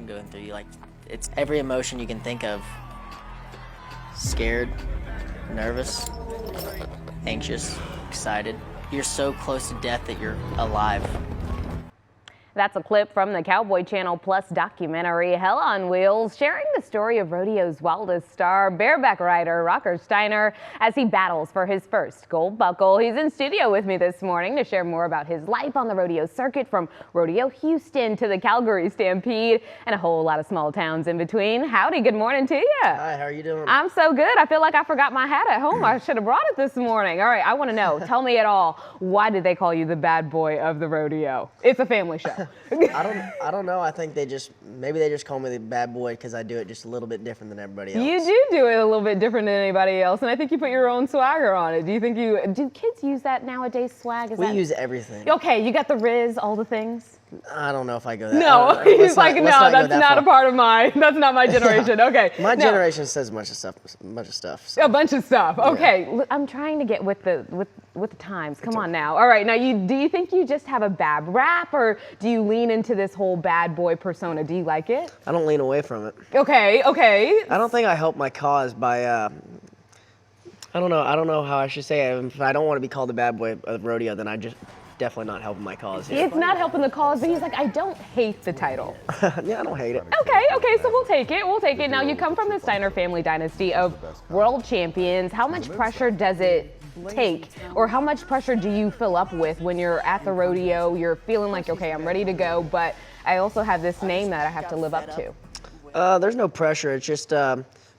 going through you. Like, it's every emotion you can think of. Scared, nervous, anxious, excited. You're so close to death that you're alive. That's a clip from the Cowboy Channel Plus documentary Hell on Wheels, sharing the story of rodeo's wildest star, Bareback Rider Rocker Steiner, as he battles for his first gold buckle. He's in studio with me this morning to share more about his life on the rodeo circuit, from Rodeo Houston to the Calgary Stampede and a whole lot of small towns in between. Howdy, good morning to you. Hi, how are you doing? I'm so good. I feel like I forgot my hat at home. I should have brought it this morning. All right, I want to know. Tell me it all. Why did they call you the bad boy of the rodeo? It's a family show. I don't know. I think maybe they just call me the bad boy because I do it just a little bit different than everybody else. You do it a little bit different than anybody else, and I think you put your own swagger on it. Do kids use that nowadays, swag? We use everything. Okay, you got the Riz, all the things? I don't know if I go that. No, he's like, no, that's not a part of that's not my generation. Okay. My generation says a bunch of stuff. So. A bunch of stuff. Okay, yeah. I'm trying to get with the times. Come on now. All right, now do you think you just have a bad rap, or do you lean into this whole bad boy persona? Do you like it? I don't lean away from it. Okay. I don't think I help my cause by. I don't know how I should say it. If I don't want to be called the bad boy of rodeo, then I just definitely not helping my cause. It's not helping the cause, but he's like, I don't hate the title. Yeah, I don't hate it. Okay, so we'll take it. Now, you come from the Steiner family dynasty of world champions. How much pressure does it take, or how much pressure do you fill up with when you're at the rodeo? You're feeling like, okay, I'm ready to go, but I also have this name that I have to live up to. There's no pressure. It's just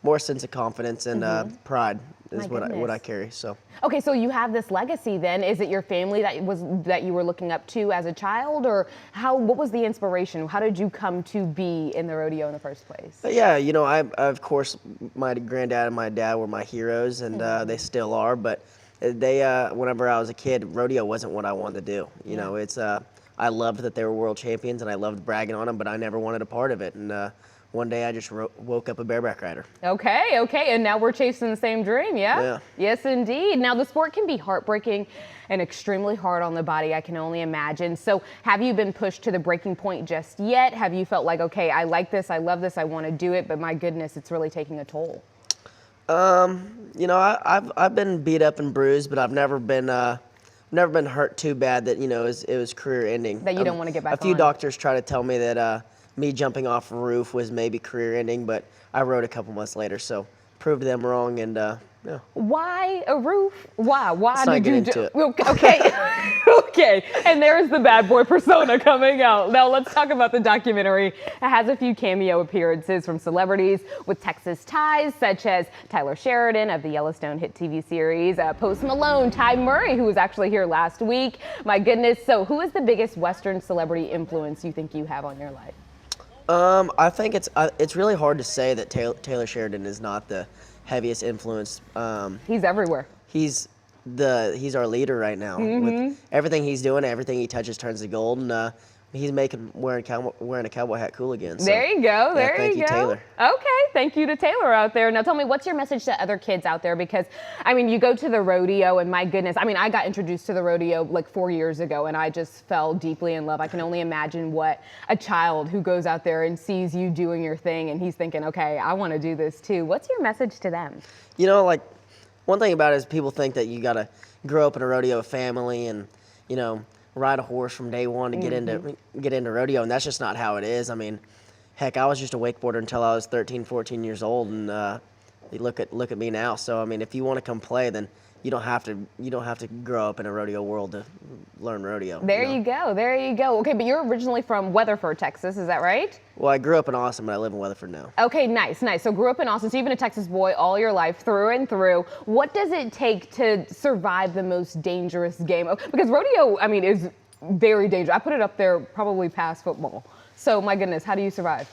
more sense of confidence and pride is what I carry. So. Okay, so you have this legacy then. Is it your family that you were looking up to as a child, or what was the inspiration? How did you come to be in the rodeo in the first place? Yeah, I of course, my granddad and my dad were my heroes, and they still are, but they whenever I was a kid, rodeo wasn't what I wanted to do. You know, it's I loved that they were world champions and I loved bragging on them, but I never wanted a part of it. And one day I just woke up a bareback rider. Okay, and now we're chasing the same dream, yeah? Yeah. Yes, indeed. Now, the sport can be heartbreaking and extremely hard on the body, I can only imagine. So have you been pushed to the breaking point just yet? Have you felt like, okay, I like this, I love this, I want to do it, but my goodness, it's really taking a toll? I've been beat up and bruised, but I've never been hurt too bad that, it was career ending. That you don't want to get back on. A few doctors try to tell me that me jumping off a roof was maybe career ending, but I rode a couple months later, so proved them wrong, and yeah. Why a roof? Why did you do it? Okay. Okay, and there's the bad boy persona coming out. Now let's talk about the documentary. It has a few cameo appearances from celebrities with Texas ties, such as Tyler Sheridan of the Yellowstone hit TV series, Post Malone, Ty Murray, who was actually here last week. My goodness, so who is the biggest Western celebrity influence you think you have on your life? I think it's really hard to say that Taylor Sheridan is not the heaviest influence. He's everywhere. He's our leader right now. With everything he's doing, everything he touches turns to gold, and he's wearing a cowboy hat cool again. So, there you go. Thank you, Taylor. Okay, thank you to Taylor out there. Now tell me, what's your message to other kids out there? Because, you go to the rodeo, and my goodness, I got introduced to the rodeo like 4 years ago, and I just fell deeply in love. I can only imagine what a child who goes out there and sees you doing your thing, and he's thinking, okay, I want to do this too. What's your message to them? One thing about it is people think that you got to grow up in a rodeo family and, ride a horse from day one to get into rodeo, and that's just not how it is. Heck, I was just a wakeboarder until I was 13, 14 years old, and look at me now. So if you want to come play, then you don't have to grow up in a rodeo world to learn rodeo. There you go. Okay, but you're originally from Weatherford, Texas, is that right? Well, I grew up in Austin, but I live in Weatherford now. Okay, nice. So grew up in Austin, so you've been a Texas boy all your life, through and through. What does it take to survive the most dangerous game? Because rodeo, is very dangerous. I put it up there probably past football. So my goodness, how do you survive?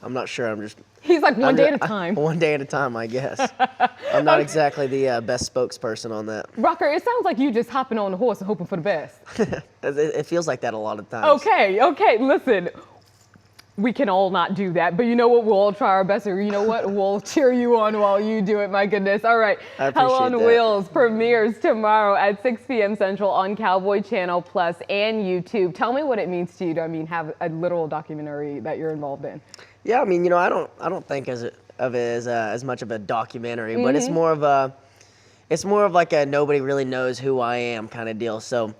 I'm not sure. He's like one day at a time. One day at a time, I guess. I'm not exactly the best spokesperson on that. Rocker, it sounds like you just hopping on the horse and hoping for the best. It feels like that a lot of times. Okay, listen. we can all not do that, but you know what? We'll all try our best. Or you know what? We'll cheer you on while you do it. My goodness. All right. I appreciate Hell on that. Wheels premieres tomorrow at 6 p.m. Central on Cowboy Channel Plus and YouTube. Tell me what it means to you to, have a literal documentary that you're involved in. Yeah, I mean, I don't think of it as much of a documentary, but it's more of like a nobody really knows who I am kind of deal. So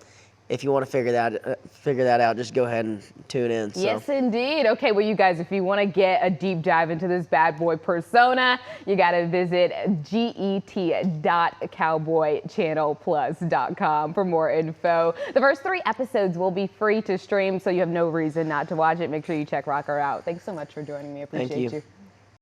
if you want to figure that out, just go ahead and tune in. So. Yes, indeed. Okay, well, you guys, if you want to get a deep dive into this bad boy persona, you got to visit get.cowboychannelplus.com for more info. The first 3 episodes will be free to stream, so you have no reason not to watch it. Make sure you check Rocker out. Thanks so much for joining me. I appreciate you.